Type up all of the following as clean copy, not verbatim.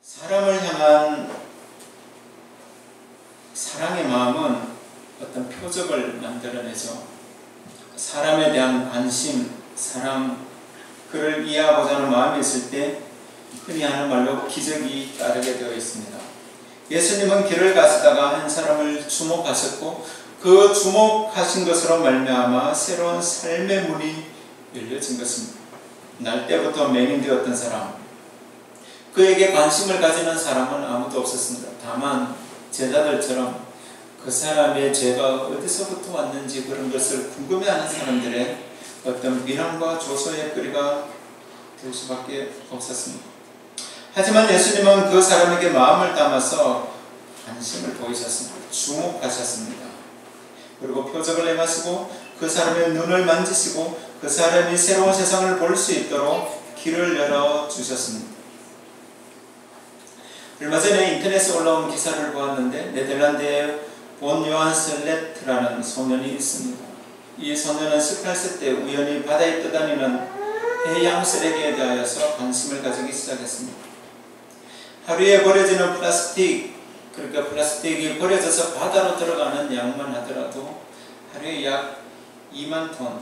사람을 향한 사랑의 마음은 어떤 표적을 만들어내죠. 사람에 대한 관심, 사랑, 그를 이해하고자 하는 마음이 있을 때 흔히 하는 말로 기적이 따르게 되어 있습니다. 예수님은 길을 가시다가 한 사람을 주목하셨고 그 주목하신 것으로 말미암아 새로운 삶의 문이 열려진 것입니다. 날 때부터 맹인되었던 사람, 그에게 관심을 가지는 사람은 아무도 없었습니다. 다만 제자들처럼 그 사람의 죄가 어디서부터 왔는지 그런 것을 궁금해하는 사람들의 어떤 비난과 조소의 거리가 될 수밖에 없었습니다. 하지만 예수님은 그 사람에게 마음을 담아서 관심을 보이셨습니다. 주목하셨습니다. 그리고 표적을 행하시고 그 사람의 눈을 만지시고 그 사람이 새로운 세상을 볼 수 있도록 길을 열어주셨습니다. 얼마 전에 인터넷에 올라온 기사를 보았는데 네덜란드의 본 요한 슬레트라는 소년이 있습니다. 이 소년은 18세 때 우연히 바다에 떠다니는 해양 쓰레기에 대하여서 관심을 가지기 시작했습니다. 하루에 버려지는 플라스틱, 그러니까 플라스틱이 버려져서 바다로 들어가는 양만 하더라도 하루에 약 2만 톤,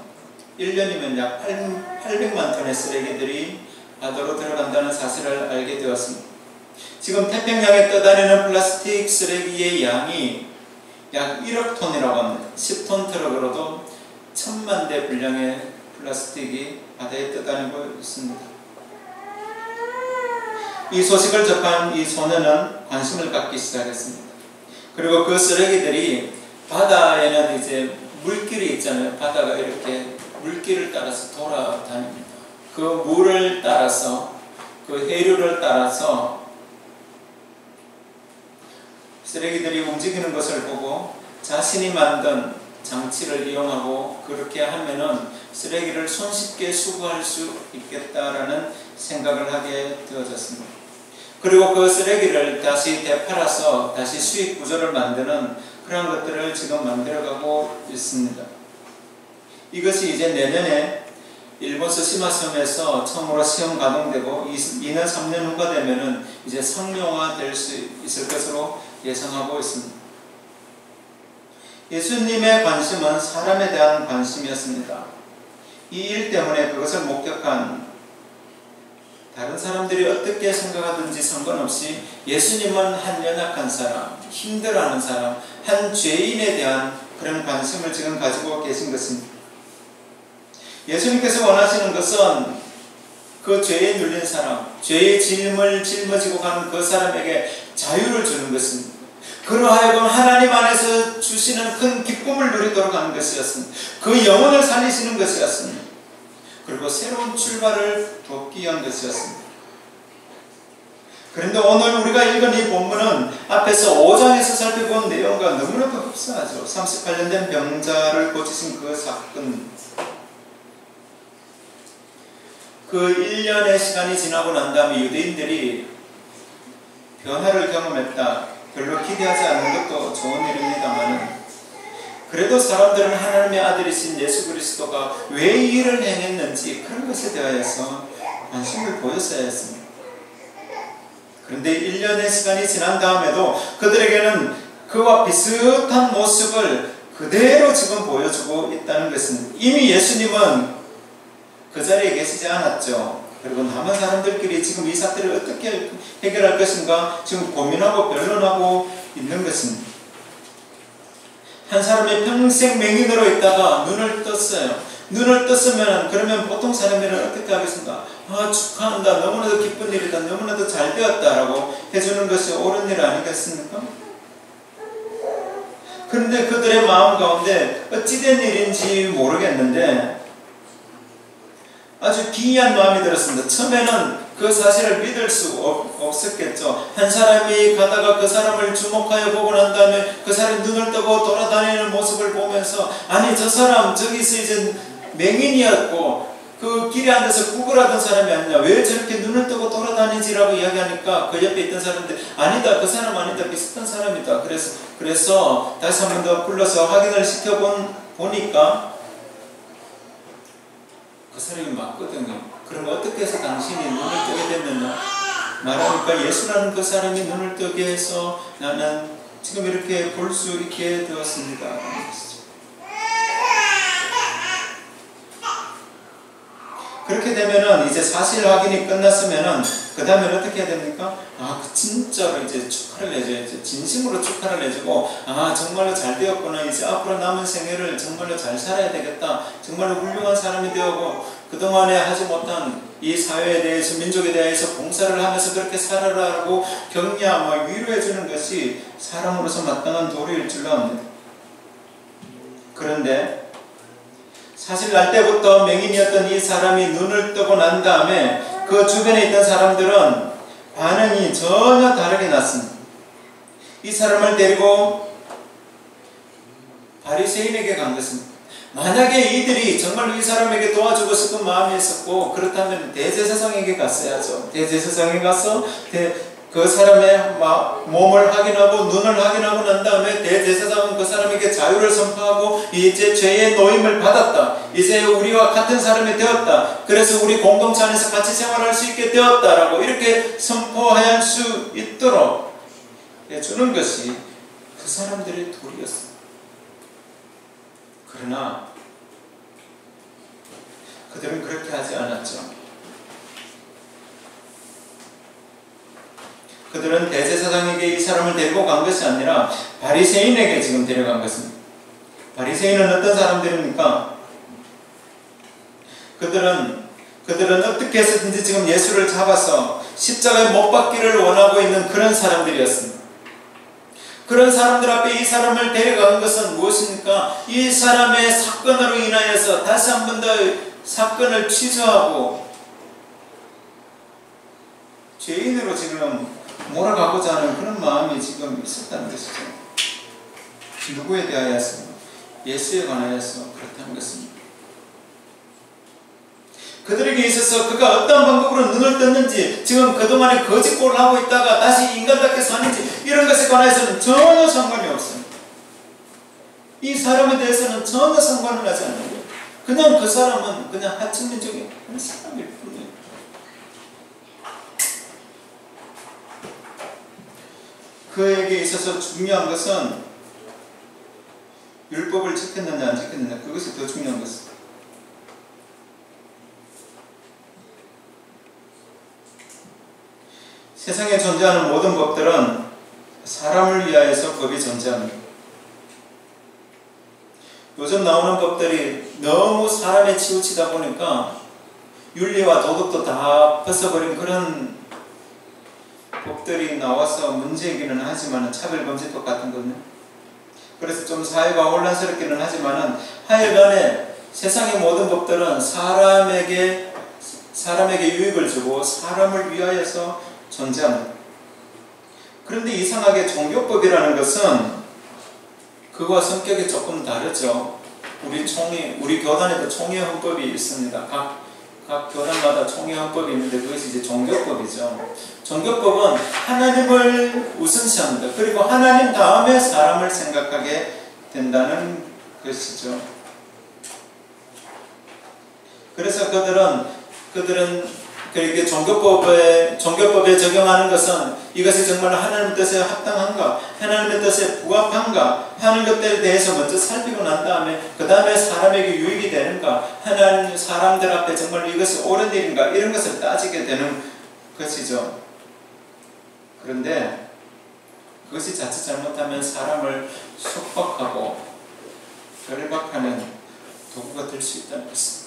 1년이면 약 800만 톤의 쓰레기들이 바다로 들어간다는 사실을 알게 되었습니다. 지금 태평양에 떠다니는 플라스틱 쓰레기의 양이 약 1억 톤이라고 합니다. 10톤 트럭으로도 1000만 대 분량의 플라스틱이 바다에 떠다니고 있습니다. 이 소식을 접한 이 소년은 관심을 갖기 시작했습니다. 그리고 그 쓰레기들이 바다에는 이제 물길이 있잖아요. 바다가 이렇게 물길을 따라서 돌아다닙니다. 그 물을 따라서, 그 해류를 따라서 쓰레기들이 움직이는 것을 보고 자신이 만든 장치를 이용하고 그렇게 하면은 쓰레기를 손쉽게 수거할 수 있겠다라는 생각을 하게 되어졌습니다. 그리고 그 쓰레기를 다시 되팔아서 다시 수익 구조를 만드는 그런 것들을 지금 만들어가고 있습니다. 이것이 이제 내년에 일본 스시마섬에서 처음으로 시험 가동되고 2년 3년 후가 되면은 이제 상용화 될 수 있을 것으로 예상하고 있습니다. 예수님의 관심은 사람에 대한 관심이었습니다. 이 일 때문에 그것을 목격한 다른 사람들이 어떻게 생각하든지 상관없이 예수님은 한 연약한 사람, 힘들어하는 사람, 한 죄인에 대한 그런 관심을 지금 가지고 계신 것입니다. 예수님께서 원하시는 것은 그 죄에 눌린 사람, 죄의 짐을 짊어지고 가는 그 사람에게 자유를 주는 것입니다. 그러하여금 하나님 안에서 주시는 큰 기쁨을 누리도록 하는 것이었습니다. 그 영혼을 살리시는 것이었습니다. 그리고 새로운 출발을 돕기 위한 것이었습니다. 그런데 오늘 우리가 읽은 이 본문은 앞에서 5장에서 살펴본 내용과 너무나도 흡사하죠. 38년 된 병자를 고치신 그 사건, 그 1년의 시간이 지나고 난 다음에 유대인들이 변화를 경험했다. 별로 기대하지 않는 것도 좋은 일입니다만 그래도 사람들은 하나님의 아들이신 예수 그리스도가 왜 이 일을 행했는지 그런 것에 대하여서 관심을 보였어야 했습니다. 그런데 1년의 시간이 지난 다음에도 그들에게는 그와 비슷한 모습을 그대로 지금 보여주고 있다는 것은 이미 예수님은 그 자리에 계시지 않았죠. 그리고 남은 사람들끼리 지금 이 사태를 어떻게 해결할 것인가 지금 고민하고 변론하고 있는 것입니다. 한 사람이 평생 맹인으로 있다가 눈을 떴어요. 눈을 떴으면 그러면 보통 사람들은 어떻게 하겠습니까? 축하한다, 너무나도 기쁜 일이다, 너무나도 잘 되었다라고 해주는 것이 옳은 일 아니겠습니까? 그런데 그들의 마음 가운데 어찌된 일인지 모르겠는데 아주 기이한 마음이 들었습니다. 처음에는 그 사실을 믿을 수 없었겠죠. 한 사람이 가다가 그 사람을 주목하여 보고 난 다음에 그 사람이 눈을 뜨고 돌아다니는 모습을 보면서 아니 저 사람 저기서 이제 맹인이었고 그 길에 앉아서 구걸하던 사람이 아니냐, 왜 저렇게 눈을 뜨고 돌아다니지라고 이야기하니까 그 옆에 있던 사람들 아니다, 그 사람 아니다, 비슷한 사람이다. 그래서 다시 한 번 더 불러서 확인을 시켜보니까 그 사람이 맞거든요. 그럼 어떻게 해서 당신이 눈을 뜨게 됐느냐? 말하니까 예수라는 그 사람이 눈을 뜨게 해서 나는 지금 이렇게 볼 수 있게 되었습니다. 그렇게 되면은 이제 사실 확인이 끝났으면은 그 다음에 어떻게 해야 됩니까? 진짜로 이제 축하를 해줘야지. 진심으로 축하를 해주고, 정말로 잘 되었구나. 이제 앞으로 남은 생애를 정말로 잘 살아야 되겠다. 정말로 훌륭한 사람이 되고, 그동안에 하지 못한 이 사회에 대해서, 민족에 대해서 봉사를 하면서 그렇게 살아라고 격려하고 위로해주는 것이 사람으로서 마땅한 도리일 줄로 압니다. 그런데 사실 날 때부터 맹인이었던 이 사람이 눈을 뜨고 난 다음에 그 주변에 있던 사람들은 반응이 전혀 다르게 났습니다. 이 사람을 데리고 바리새인에게 간 것입니다. 만약에 이들이 정말로 이 사람에게 도와주고 싶은 마음이 있었고 그렇다면 대제사장에게 갔어야죠. 대제사장에 가서 그 사람의 몸을 확인하고 눈을 확인하고 난 다음에 대제사장은 그 사람에게 자유를 선포하고 이제 죄의 노임을 받았다. 이제 우리와 같은 사람이 되었다. 그래서 우리 공동체 안에서 같이 생활할 수 있게 되었다라고 이렇게 선포할 수 있도록 해주는 것이 그 사람들의 도리였습니다. 그러나 그들은 그렇게 하지 않았죠. 그들은 대제사장에게 이 사람을 데리고 간 것이 아니라 바리새인에게 지금 데려간 것입니다. 바리새인은 어떤 사람들입니까? 그들은 어떻게 해서든지 지금 예수를 잡아서 십자가에 못 박기를 원하고 있는 그런 사람들이었습니다. 그런 사람들 앞에 이 사람을 데려간 것은 무엇입니까? 이 사람의 사건으로 인하여서 다시 한 번 더 사건을 취소하고 죄인으로 지금 몰아가고자 하는 그런 마음이 지금 있었다는 것이죠. 누구에 대하여서? 예수에 관하여서 그렇다는 것입니다. 그들에게 있어서 그가 어떤 방법으로 눈을 떴는지, 지금 그동안에 거짓골을 하고 있다가 다시 인간답게 사는지 이런 것에 관해서는 전혀 상관이 없습니다. 이 사람에 대해서는 전혀 상관을 하지 않는 거예요. 그냥 그 사람은 그냥 하층민족의 한 사람일 뿐이에요. 그에게 있어서 중요한 것은 율법을 지켰느냐 안 지켰느냐, 그것이 더 중요한 것입니다. 세상에 존재하는 모든 법들은 사람을 위하여서 법이 존재합니다. 요즘 나오는 법들이 너무 사람에 치우치다 보니까 윤리와 도덕도 다 벗어버린 그런 법들이 나와서 문제이기는 하지만 차별금지법 같은 거는, 그래서 좀 사회가 혼란스럽기는 하지만 하여간에 세상의 모든 법들은 사람에게 유익을 주고 사람을 위하여서 존재합니다. 그런데 이상하게 종교법이라는 것은 그와 성격이 조금 다르죠. 우리 교단에도 총회 헌법이 있습니다. 각 교단마다 총회 헌법이 있는데 그것이 이제 종교법이죠. 종교법은 하나님을 우선시합니다. 그리고 하나님 다음에 사람을 생각하게 된다는 것이죠. 그래서 그들은 그렇게 종교법에 적용하는 것은 이것이 정말 하나님의 뜻에 합당한가, 하나님의 뜻에 부합한가 하는 것들에 대해서 먼저 살피고 난 다음에 그 다음에 사람에게 유익이 되는가, 하나님 사람들 앞에 정말 이것이 옳은 일인가, 이런 것을 따지게 되는 것이죠. 그런데 그것이 자칫 잘못하면 사람을 속박하고 결박하는 도구가 될 수 있다는 것입니다.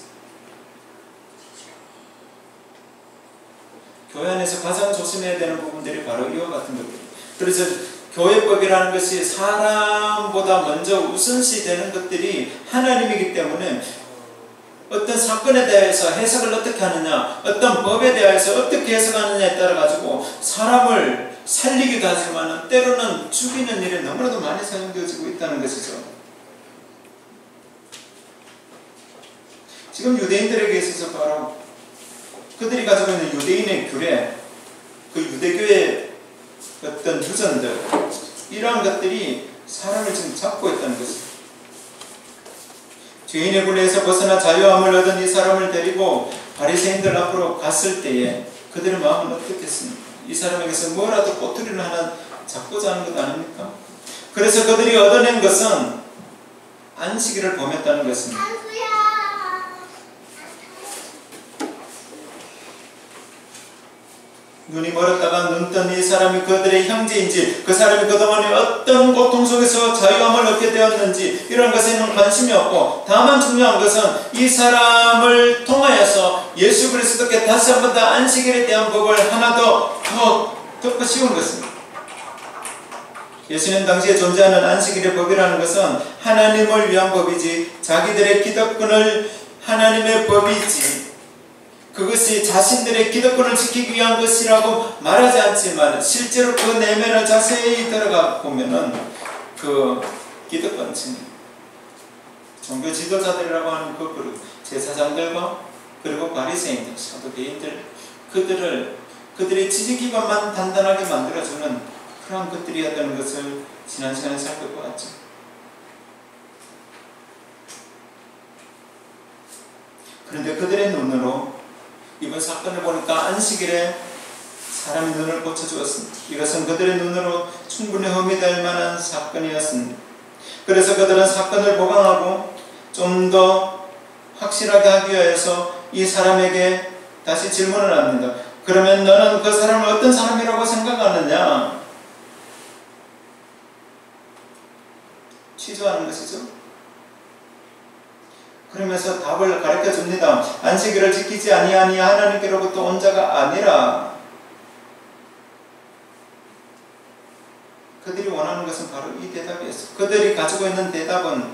교회 안에서 가장 조심해야 되는 부분들이 바로 이와 같은 것들입니다. 그래서 교회법이라는 것이 사람보다 먼저 우선시 되는 것들이 하나님이기 때문에 어떤 사건에 대해서 해석을 어떻게 하느냐, 어떤 법에 대해서 어떻게 해석하느냐에 따라 가지고 사람을 살리기도 하지만 때로는 죽이는 일에 너무나도 많이 사용되어지고 있다는 것이죠. 지금 유대인들에게 있어서 바로 그들이 가지고 있는 유대인의 규례, 그 유대교의 어떤 유전들, 이러한 것들이 사람을 지금 잡고 있다는 것입니다. 죄인의 굴레에서 벗어나 자유함을 얻은 이 사람을 데리고 바리새인들 앞으로 갔을 때에 그들의 마음은 어떻겠습니까? 이 사람에게서 뭐라도 꼬투리를 하나 잡고자 하는 것 아닙니까? 그래서 그들이 얻어낸 것은 안식일을 범했다는 것입니다. 눈이 멀었다가 눈 뜬 이 사람이 그들의 형제인지, 그 사람이 그동안에 어떤 고통 속에서 자유함을 얻게 되었는지 이런 것에는 관심이 없고, 다만 중요한 것은 이 사람을 통하여서 예수 그리스도께 다시 한 번 더 안식일에 대한 법을 하나 더 덮어 씌운 것입니다. 예수님 당시에 존재하는 안식일의 법이라는 것은 하나님을 위한 법이지, 자기들의 기득권을 하나님의 법이지, 그것이 자신들의 기득권을 지키기 위한 것이라고 말하지 않지만, 실제로 그 내면을 자세히 들어가 보면은 그 기득권층, 종교 지도자들이라고 하는 그 그룹, 제사장들과 그리고 바리새인들, 사두개인들, 그들의 지지 기반만 단단하게 만들어주는 그런 것들이었다는 것을 지난 시간에 살펴보았죠. 그런데 그들의 눈으로 이번 사건을 보니까 안식일에 사람의 눈을 고쳐주었습니다. 이것은 그들의 눈으로 충분히 흠이될 만한 사건이었습니다. 그래서 그들은 사건을 보강하고 좀 더 확실하게 하기 위해서 이 사람에게 다시 질문을 합니다. 그러면 너는 그 사람을 어떤 사람이라고 생각하느냐? 취조하는 것이죠. 그러면서 답을 가르쳐 줍니다. 안식일을 지키지 아니하니 하나님께로부터 온 자가 아니라. 그들이 원하는 것은 바로 이 대답이었어요. 그들이 가지고 있는 대답은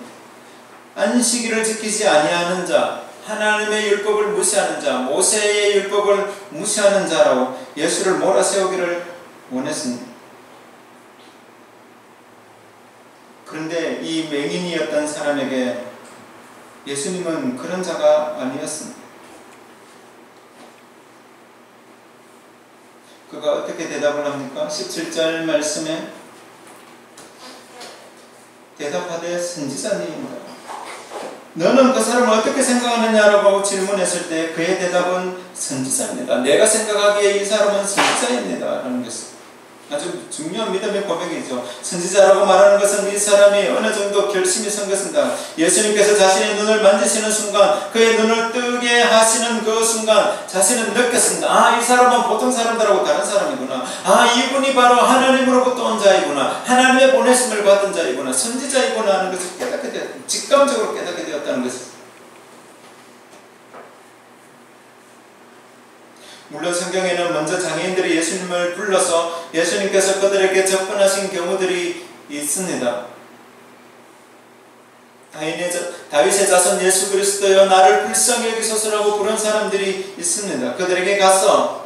안식일을 지키지 아니하는 자, 하나님의 율법을 무시하는 자, 모세의 율법을 무시하는 자라고 예수를 몰아세우기를 원했습니다. 그런데 이 맹인이었던 사람에게 예수님은 그런 자가 아니었습니다. 그가 어떻게 대답을 합니까? 17절 말씀에 대답하되 선지자니이다. 너는 그 사람을 어떻게 생각하느냐라고 질문했을 때 그의 대답은 선지자입니다. 내가 생각하기에 이 사람은 선지자입니다 라는 것입니다. 아주 중요한 믿음의 고백이죠. 선지자라고 말하는 것은 이 사람이 어느 정도 결심이 선 것입니다. 예수님께서 자신의 눈을 만지시는 순간, 그의 눈을 뜨게 하시는 그 순간 자신은 느꼈습니다. 아, 이 사람은 보통 사람들하고 다른 사람이구나. 아, 이분이 바로 하나님으로부터 온 자이구나. 하나님의 보내심을 받은 자이구나. 선지자이구나 하는 것을 깨닫게 되었다. 직감적으로 깨닫게 되었다는 것입니다. 물론 성경에는 먼저 장애인들이 예수님을 불러서 예수님께서 그들에게 접근하신 경우들이 있습니다. 다윗의 자손 예수 그리스도여 나를 불쌍히 여기소서라고 부른 사람들이 있습니다. 그들에게 가서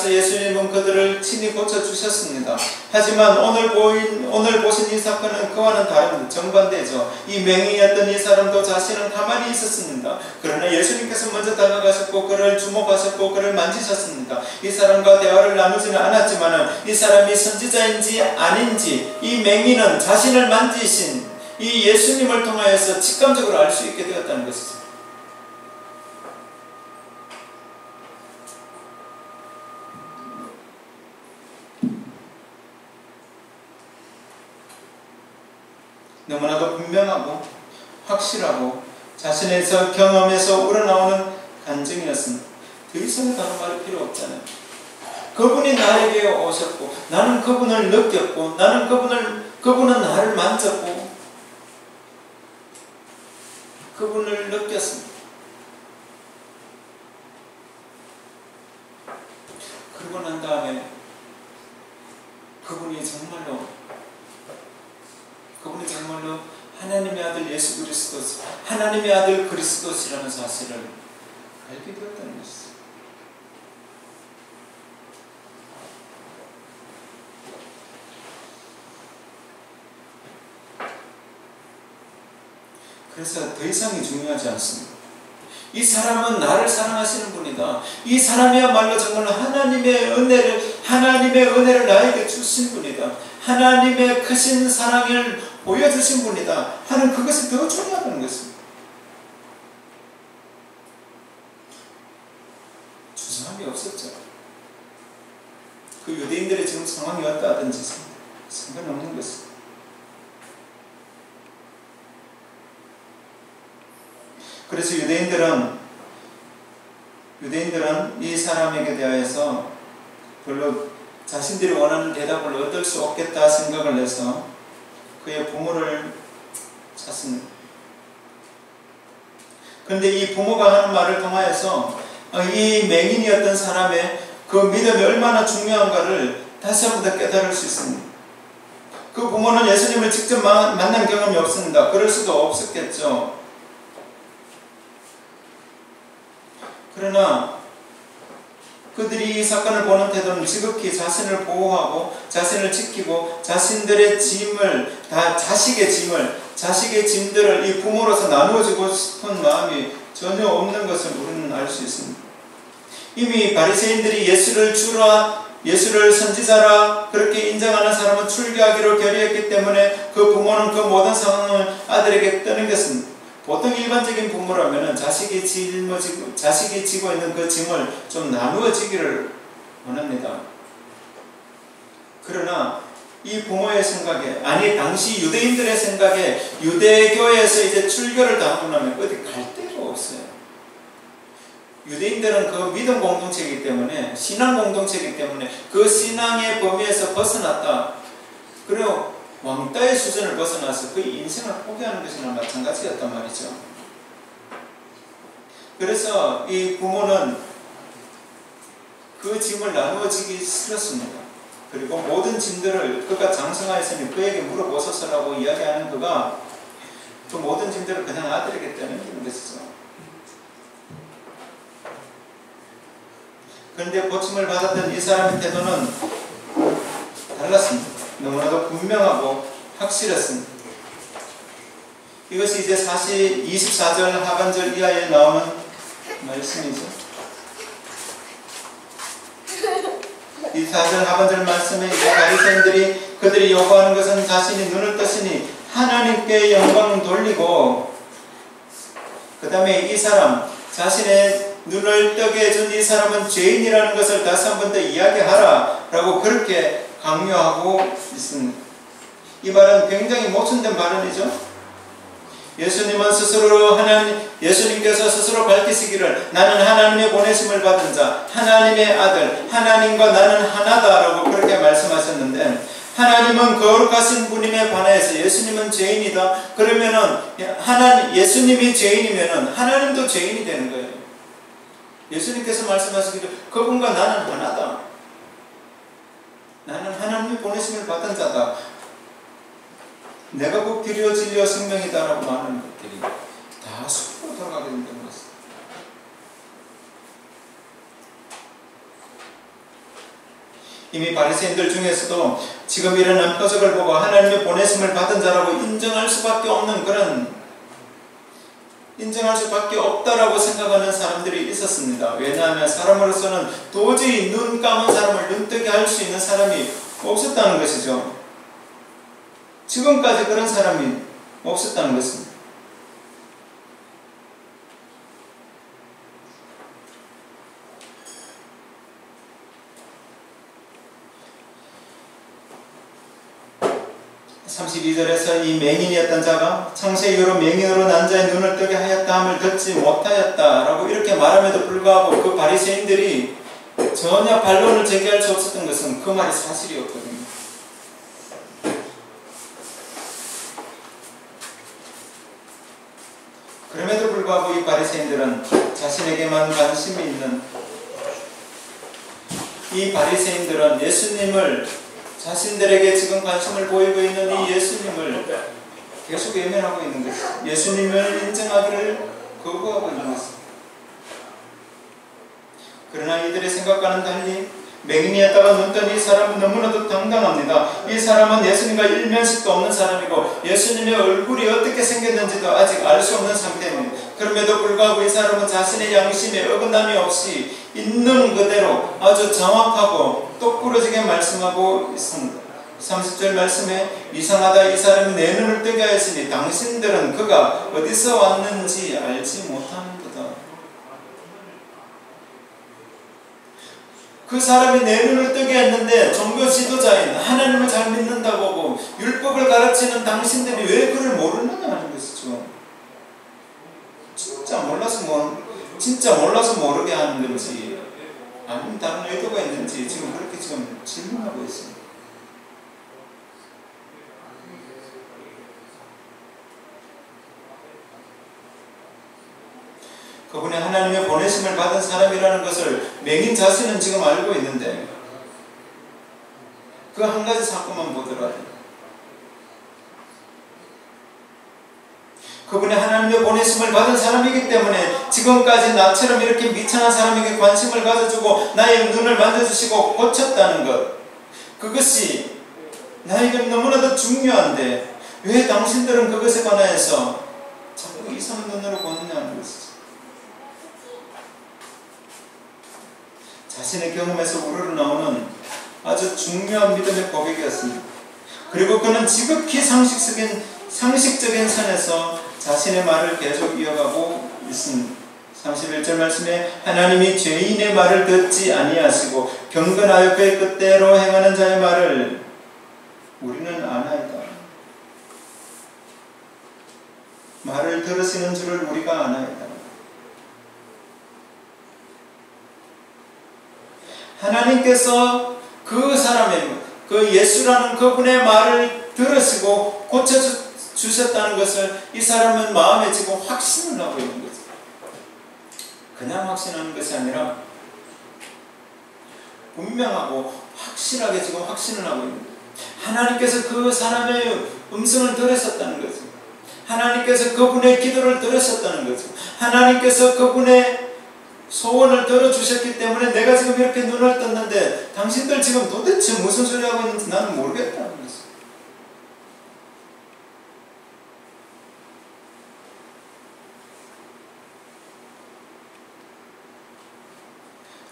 예수님은 그들을 친히 고쳐주셨습니다. 하지만 오늘 보신 이 사건은 그와는 다릅니다. 정반대죠. 이 맹인이었던 이 사람도 자신은 가만히 있었습니다. 그러나 예수님께서 먼저 다가가셨고 그를 주목하셨고 그를 만지셨습니다. 이 사람과 대화를 나누지는 않았지만 이 사람이 선지자인지 아닌지 이 맹인은 자신을 만지신 이 예수님을 통하여서 직감적으로 알 수 있게 되었다는 것이죠. 너무나도 분명하고 확실하고 자신의 경험에서 우러나오는 간증이었습니다. 더 이상 다른 말이 필요 없잖아요. 그분이 나에게 오셨고 나는 그분을 느꼈고 그분은 나를 만졌고 그분을 느꼈습니다. 그러고 난 다음에 그분이 정말로 하나님의 아들 예수 그리스도시, 하나님의 아들 그리스도시라는 사실을 알게 되었다는 것이죠. 그래서 더 이상이 중요하지 않습니다. 이 사람은 나를 사랑하시는 분이다. 이 사람이야말로 정말 하나님의 은혜를 나에게 주신 분이다. 하나님의 크신 사랑을 보여주신 분이다 하는 그것이 더 중요하다는 것입니다. 주저함이 없었죠. 그 유대인들의 지금 상황이 어떠하든지 상관없는 것입니다. 그래서 유대인들은 이 사람에게 대하여서 별로 자신들이 원하는 대답을 얻을 수 없겠다 생각을 해서 그의 부모를 찾습니다. 그런데 이 부모가 하는 말을 통하여서 이 맹인이었던 사람의 그 믿음이 얼마나 중요한가를 다시 한 번 더 깨달을 수 있습니다. 그 부모는 예수님을 직접 만난 경험이 없습니다. 그럴 수도 없었겠죠. 그러나 그들이 이 사건을 보는 태도는 지극히 자신을 보호하고 자신을 지키고 자신들의 짐을 다 자식의 짐들을 이 부모로서 나누어주고 싶은 마음이 전혀 없는 것을 우리는 알 수 있습니다. 이미 바리새인들이 예수를 주라, 예수를 선지자라 그렇게 인정하는 사람은 출교하기로 결의했기 때문에 그 부모는 그 모든 상황을 아들에게 떠넘겼습니다. 보통 일반적인 부모라면 자식이 지고 있는 그 짐을 좀 나누어지기를 원합니다. 그러나 이 부모의 생각에, 아니 당시 유대인들의 생각에 유대교에서 이제 출교를 당하고 나면 어디 갈 데가 없어요. 유대인들은 그 믿음 공동체이기 때문에, 신앙 공동체이기 때문에 그 신앙의 범위에서 벗어났다. 그리고 왕따의 수준을 벗어나서 그 인생을 포기하는 것이나 마찬가지였단 말이죠. 그래서 이 부모는 그 짐을 나누어지기 싫었습니다. 그리고 모든 짐들을 그가 장성하였으니 그에게 물어보소서라고 이야기하는 그가 그 모든 짐들을 그냥 아들에게 떠넘기는 것이죠. 그런데 고침을 받았던 이 사람의 태도는 달랐습니다. 너무나도 분명하고 확실했습니다. 이것이 이제 24절 하반절 이하에 나오는 말씀이죠. 24절 하반절 말씀에 이제 바리새인들이 그들이 요구하는 것은 자신이 눈을 뜨시니 하나님께 영광을 돌리고, 그 다음에 이 사람, 자신의 눈을 뜨게 해준 이 사람은 죄인이라는 것을 다시 한 번 더 이야기하라 라고 그렇게 강요하고 있습니다. 이 말은 굉장히 모순된 발언이죠. 예수님께서 스스로 밝히시기를 나는 하나님의 보내심을 받은 자, 하나님의 아들, 하나님과 나는 하나다라고 그렇게 말씀하셨는데, 하나님은 거룩하신 분임에 반하여서 예수님은 죄인이다. 그러면은 예수님이 죄인이면은 하나님도 죄인이 되는 거예요. 예수님께서 말씀하시기를 그분과 나는 하나다. 나는 하나님의 보내심을 받은 자다. 내가 곧 길이요 진리요 생명이다라고 말하는 것들이 다 숲으로 돌아가게 된다는 것입니다. 이미 바리새인들 중에서도 지금 일어난 표적을 보고 하나님의 보내심을 받은 자라고 인정할 수밖에 없다라고 생각하는 사람들이 있었습니다. 왜냐하면 사람으로서는 도저히 눈 감은 사람을 눈뜨게 할 수 있는 사람이 없었다는 것이죠. 지금까지 그런 사람이 없었다는 것입니다. (32절에서) 이 맹인이었던 자가 창세 이후로 맹인으로 난 자의 눈을 뜨게 하였다 함을 듣지 못하였다 라고 이렇게 말함에도 불구하고 그 바리새인들이 전혀 반론을 제기할 수 없었던 것은 그 말이 사실이었거든요. 그럼에도 불구하고 이 바리새인들은 자신에게만 관심이 있는, 이 바리새인들은 예수님을, 자신들에게 지금 관심을 보이고 있는 이 예수님을 계속 외면하고 있는 것입니다. 예수님을 인정하기를 거부하고 있는 것입니다. 그러나 이들의 생각과는 달리 맹인이었다가 눈 뜬 이 사람은 너무나도 당당합니다. 이 사람은 예수님과 일면식도 없는 사람이고 예수님의 얼굴이 어떻게 생겼는지도 아직 알 수 없는 상태입니다. 그럼에도 불구하고 이 사람은 자신의 양심에 어긋남이 없이 있는 그대로 아주 정확하고 똑부러지게 말씀하고 있습니다. 30절 말씀에 이상하다, 이 사람이 내 눈을 뜨게 하였으니 당신들은 그가 어디서 왔는지 알지 못하는 거다. 그 사람이 내 눈을 뜨게 했는데 종교 지도자인 하나님을 잘 믿는다고 하고 율법을 가르치는 당신들이 왜 그를 모르느냐 하는 것이죠. 진짜 몰라서 모르게 하는 건지 아니면 다른 의도가 있는지 지금 그렇게 지금 질문하고 있습니다. 그분이 하나님의 보내심을 받은 사람이라는 것을 맹인 자신은 지금 알고 있는데 그 한 가지 사건만 보더라도 그분이 하나님의 보내심을 받은 사람이기 때문에 지금까지 나처럼 이렇게 미천한 사람에게 관심을 가져주고 나의 눈을 만져주시고 고쳤다는 것, 그것이 나에게 너무나도 중요한데 왜 당신들은 그것에 관하여서 자꾸 이상한 눈으로 보느냐는 것이죠. 자신의 경험에서 우러나오는 아주 중요한 믿음의 고백이었습니다. 그리고 그는 지극히 상식적인 선에서 자신의 말을 계속 이어가고 있습니다. 31절 말씀에 하나님이 죄인의 말을 듣지 아니하시고 경건하여 그의 뜻대로 행하는 자의 말을 우리는 아나이다. 말을 들으시는 줄을 우리가 아나이다. 하나님께서 그 사람의 그 예수라는 그분의 말을 들으시고 고쳐주셨다는 것을 이 사람은 마음에 지금 확신을 하고 있는 거죠. 그냥 확신하는 것이 아니라 분명하고 확실하게 지금 확신을 하고 있는 거죠. 하나님께서 그 사람의 음성을 들으셨다는 거죠. 하나님께서 그분의 기도를 들으셨다는 거죠. 하나님께서 그분의 소원을 들어주셨기 때문에 내가 지금 이렇게 눈을 떴는데 당신들 지금 도대체 무슨 소리 하고 있는지 나는 모르겠다는 거죠.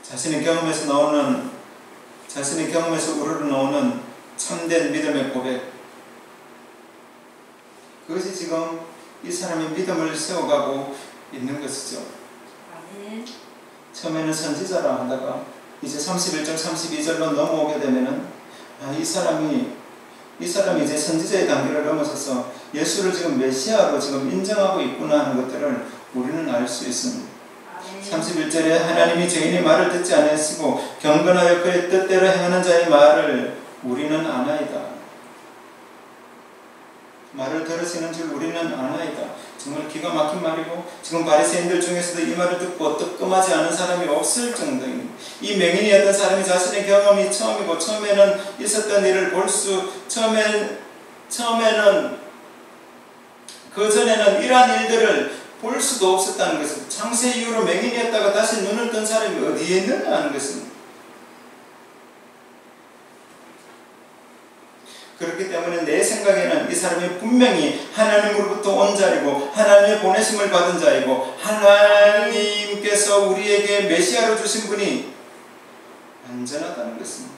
자신의 경험에서 우러나오는 참된 믿음의 고백, 그것이 지금 이 사람의 믿음을 세워가고 있는 것이죠. 처음에는 선지자라 하다가 이제 31절 32절로 넘어오게 되면은 이 사람이 이제 선지자의 단계를 넘어서서 예수를 지금 메시아로 지금 인정하고 있구나 하는 것들을 우리는 알 수 있습니다. 31절에 하나님이 죄인의 말을 듣지 아니하시고 경건하여 그의 뜻대로 행하는 자의 말을 우리는 아나이다. 말을 들으시는 줄 우리는 아나이다. 정말 기가 막힌 말이고 지금 바리새인들 중에서도 이 말을 듣고 뜨끔하지 않은 사람이 없을 정도입니다. 이 맹인이었던 사람이 자신의 경험이 처음이고 처음에는 있었던 일을 처음에는 그전에는 이러한 일들을 볼 수도 없었다는 것입니다. 창세 이후로 맹인이었다가 다시 눈을 뜬 사람이 어디에 있느냐 하는 것입니다. 그렇기 때문에 내 생각에는 이 사람이 분명히 하나님으로부터 온 자이고 하나님의 보내심을 받은 자이고 하나님께서 우리에게 메시아로 주신 분이 안전하다는 것입니다.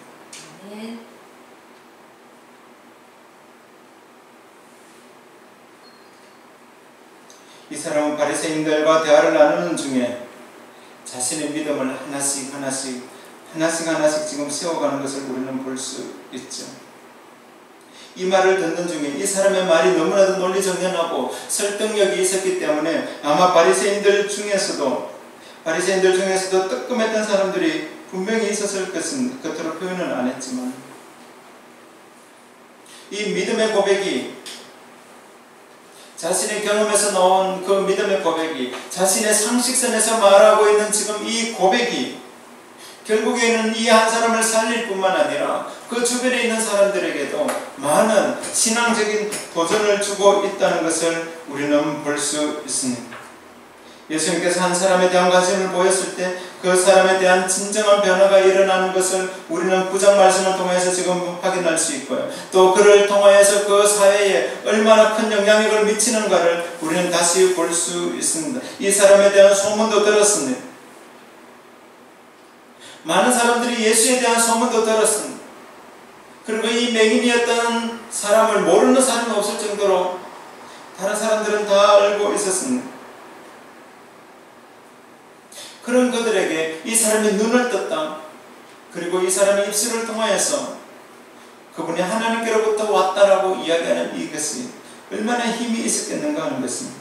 이 사람은 바리새인들과 대화를 나누는 중에 자신의 믿음을 하나씩 지금 세워가는 것을 우리는 볼 수 있죠. 이 말을 듣는 중에 이 사람의 말이 너무나도 논리정연하고 설득력이 있었기 때문에 아마 바리새인들 중에서도 뜨끔했던 사람들이 분명히 있었을 것은 겉으로 표현은 안 했지만 이 믿음의 고백이 자신의 경험에서 나온 그 믿음의 고백이 자신의 상식선에서 말하고 있는 지금 이 고백이 결국에는 이 한 사람을 살릴 뿐만 아니라 그 주변에 있는 사람들에게도 많은 신앙적인 도전을 주고 있다는 것을 우리는 볼 수 있습니다. 예수님께서 한 사람에 대한 관심을 보였을 때 그 사람에 대한 진정한 변화가 일어나는 것을 우리는 9장 말씀을 통해서 지금 확인할 수 있고요. 또 그를 통하여서 그 사회에 얼마나 큰 영향력을 미치는가를 우리는 다시 볼 수 있습니다. 이 사람에 대한 소문도 들었습니다. 많은 사람들이 예수에 대한 소문도 들었습니다. 그리고 이 맹인이었던 사람을 모르는 사람이 없을 정도로 다른 사람들은 다 알고 있었습니다. 그런 그들에게 이 사람이 눈을 떴다. 그리고 이 사람의 입술을 통하여서 그분이 하나님께로부터 왔다라고 이야기하는 이것이 얼마나 힘이 있었겠는가 하는 것입니다.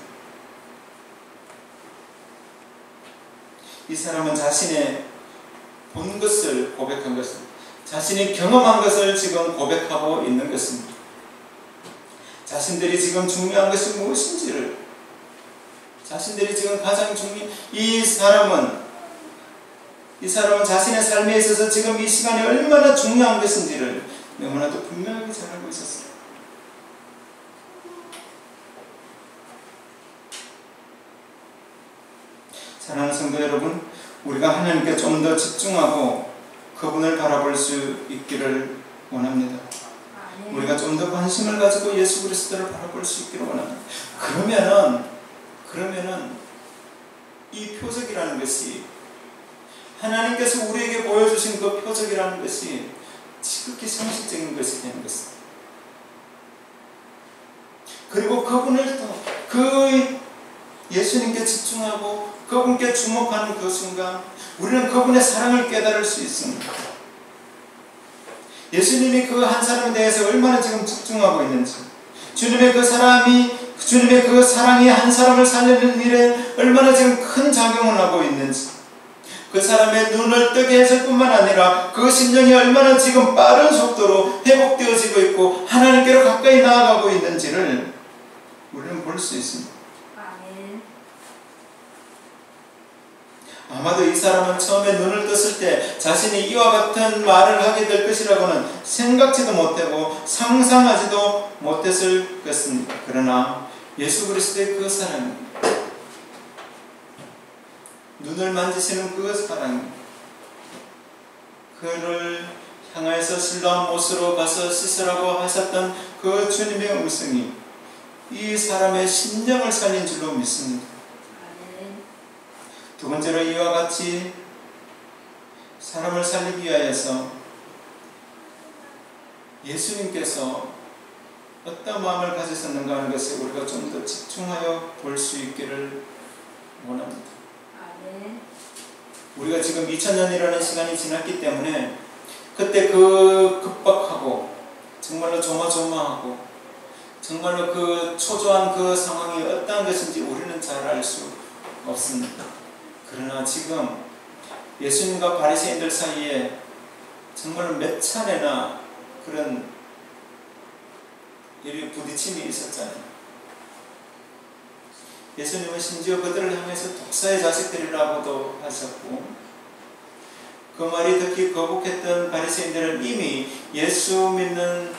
이 사람은 자신의 본 것을 고백한 것입니다. 자신이 경험한 것을 지금 고백하고 있는 것입니다. 자신들이 지금 중요한 것이 무엇인지를, 자신들이 지금 가장 이 사람은 자신의 삶에 있어서 지금 이 시간이 얼마나 중요한 것인지를 너무나도 분명하게 잘 알고 있었어요. 사랑하는 성도 여러분, 우리가 하나님께 좀 더 집중하고 그분을 바라볼 수 있기를 원합니다. 우리가 좀 더 관심을 가지고 예수 그리스도를 바라볼 수 있기를 원합니다. 그러면은 이 표적이라는 것이, 하나님께서 우리에게 보여주신 그 표적이라는 것이 지극히 상식적인 것이 되는 것입니다. 그리고 그분을 그 예수님께 집중하고 그분께 주목하는 그 순간 우리는 그분의 사랑을 깨달을 수 있습니다. 예수님이 그 한 사람에 대해서 얼마나 지금 집중하고 있는지, 주님의 그 사랑이 한 사람을 살리는 일에 얼마나 지금 큰 작용을 하고 있는지, 그 사람의 눈을 뜨게 해줄 뿐만 아니라 그 심령이 얼마나 지금 빠른 속도로 회복되어지고 있고 하나님께로 가까이 나아가고 있는지를 우리는 볼 수 있습니다. 아마도 이 사람은 처음에 눈을 떴을 때 자신이 이와 같은 말을 하게 될 것이라고는 생각지도 못하고 상상하지도 못했을 것입니다. 그러나 예수 그리스도의 그 사랑, 눈을 만지시는 그 사랑, 그를 향하여서 실로암 못으로 가서 씻으라고 하셨던 그 주님의 음성이 이 사람의 심령을 살린 줄로 믿습니다. 두 번째로 이와 같이 사람을 살리기 위하여서 예수님께서 어떤 마음을 가지셨는가 하는 것에 우리가 좀 더 집중하여 볼 수 있기를 원합니다. 우리가 지금 2000년이라는 시간이 지났기 때문에 그때 그 급박하고 정말로 조마조마하고 정말로 그 초조한 그 상황이 어떠한 것인지 우리는 잘 알 수 없습니다. 그러나 지금 예수님과 바리새인들 사이에 정말로 몇 차례나 그런 일이 부딪힘이 있었잖아요. 예수님은 심지어 그들을 향해서 독사의 자식들이라고도 하셨고, 그 말이 듣기 거북했던 바리새인들은 이미 예수 믿는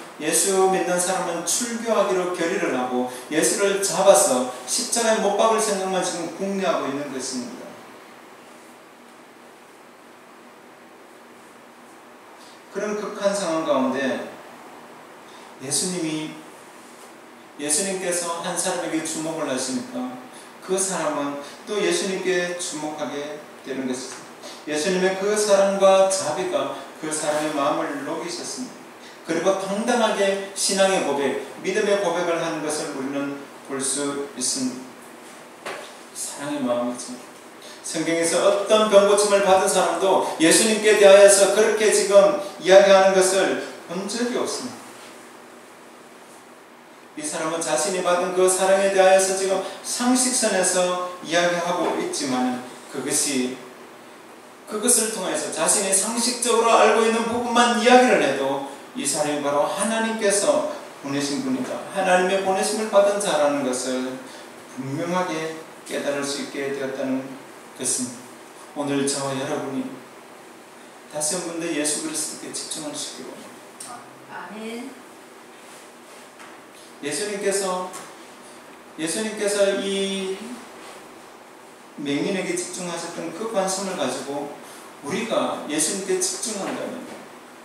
사람은 출교하기로 결의를 하고 예수를 잡아서 십자가에 못 박을 생각만 지금 궁리하고 있는 것입니다. 그런 극한 상황 가운데 예수님께서 한 사람에게 주목을 하시니까 그 사람은 또 예수님께 주목하게 되는 것입니다. 예수님의 그 사랑과 자비가 그 사람의 마음을 녹이셨습니다. 그리고 당당하게 신앙의 고백, 믿음의 고백을 하는 것을 우리는 볼 수 있습니다. 사랑의 마음이죠. 성경에서 어떤 병고침을 받은 사람도 예수님께 대하여서 그렇게 지금 이야기하는 것을 본 적이 없습니다. 이 사람은 자신이 받은 그 사랑에 대하여서 지금 상식선에서 이야기하고 있지만 그것을 통해서 자신이 상식적으로 알고 있는 부분만 이야기를 해도 이 사람이 바로 하나님께서 보내신 분이다, 하나님의 보내심을 받은 자라는 것을 분명하게 깨달을 수 있게 되었다는 것입니다. 오늘 저와 여러분이 다시 한 번 더 예수 그리스도께 집중할 수 있기를 원합니다. 아멘. 예수님께서 이 맹인에게 집중하셨던 그 관심을 가지고 우리가 예수님께 집중한다면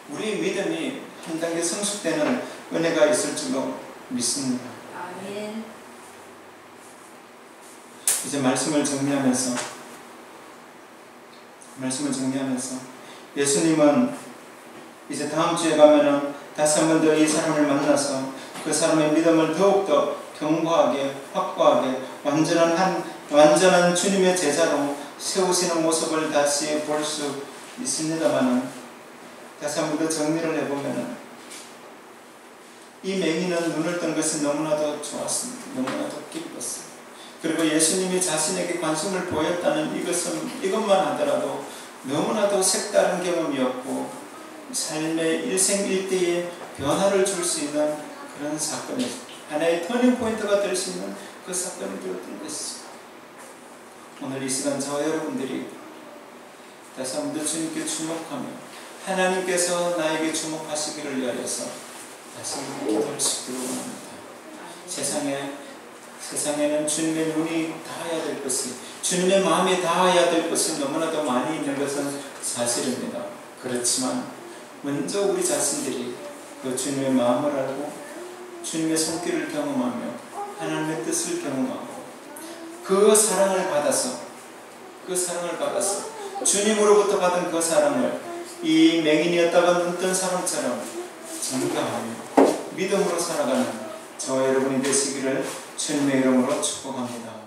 우리의 믿음이 한 단계 성숙되는 은혜가 있을 줄로 믿습니다. 아멘. 이제 말씀을 정리하면서 예수님은 이제 다음 주에 가면은 다시 한 번 더 이 사람을 만나서 그 사람의 믿음을 더욱더 견고하게 확고하게 완전한 주님의 제자로 세우시는 모습을 다시 볼 수 있습니다만은 다시 한 번 더 정리를 해보면은 이 맹인은 눈을 뜬 것이 너무나도 좋았습니다. 너무나도 기뻤어요. 그리고 예수님이 자신에게 관심을 보였다는 이것만 하더라도 너무나도 색다른 경험이었고 삶의 일생일대의 변화를 줄 수 있는 그런 사건이었어요. 하나의 터닝 포인트가 될 수 있는 그 사건이 되었던 것이죠. 오늘 이 시간 저와 여러분들이 다시 한번 더 주님께 주목하며 하나님께서 나에게 주목하시기를 위하여서 다시 한번 기도할 수 있기를 원합니다. 세상에는 주님의 눈이 닿아야 될 것이, 주님의 마음이 닿아야 될 것이 너무나도 많이 있는 것은 사실입니다. 그렇지만 먼저 우리 자신들이 그 주님의 마음을 알고 주님의 손길을 경험하며 하나님의 뜻을 경험하고 그 사랑을 받아서 주님으로부터 받은 그 사랑을 이 맹인이었다가 눈 뜬 사람처럼 전가하며 믿음으로 살아가는 저와 여러분이 되시기를 주님의 이름으로 축복합니다.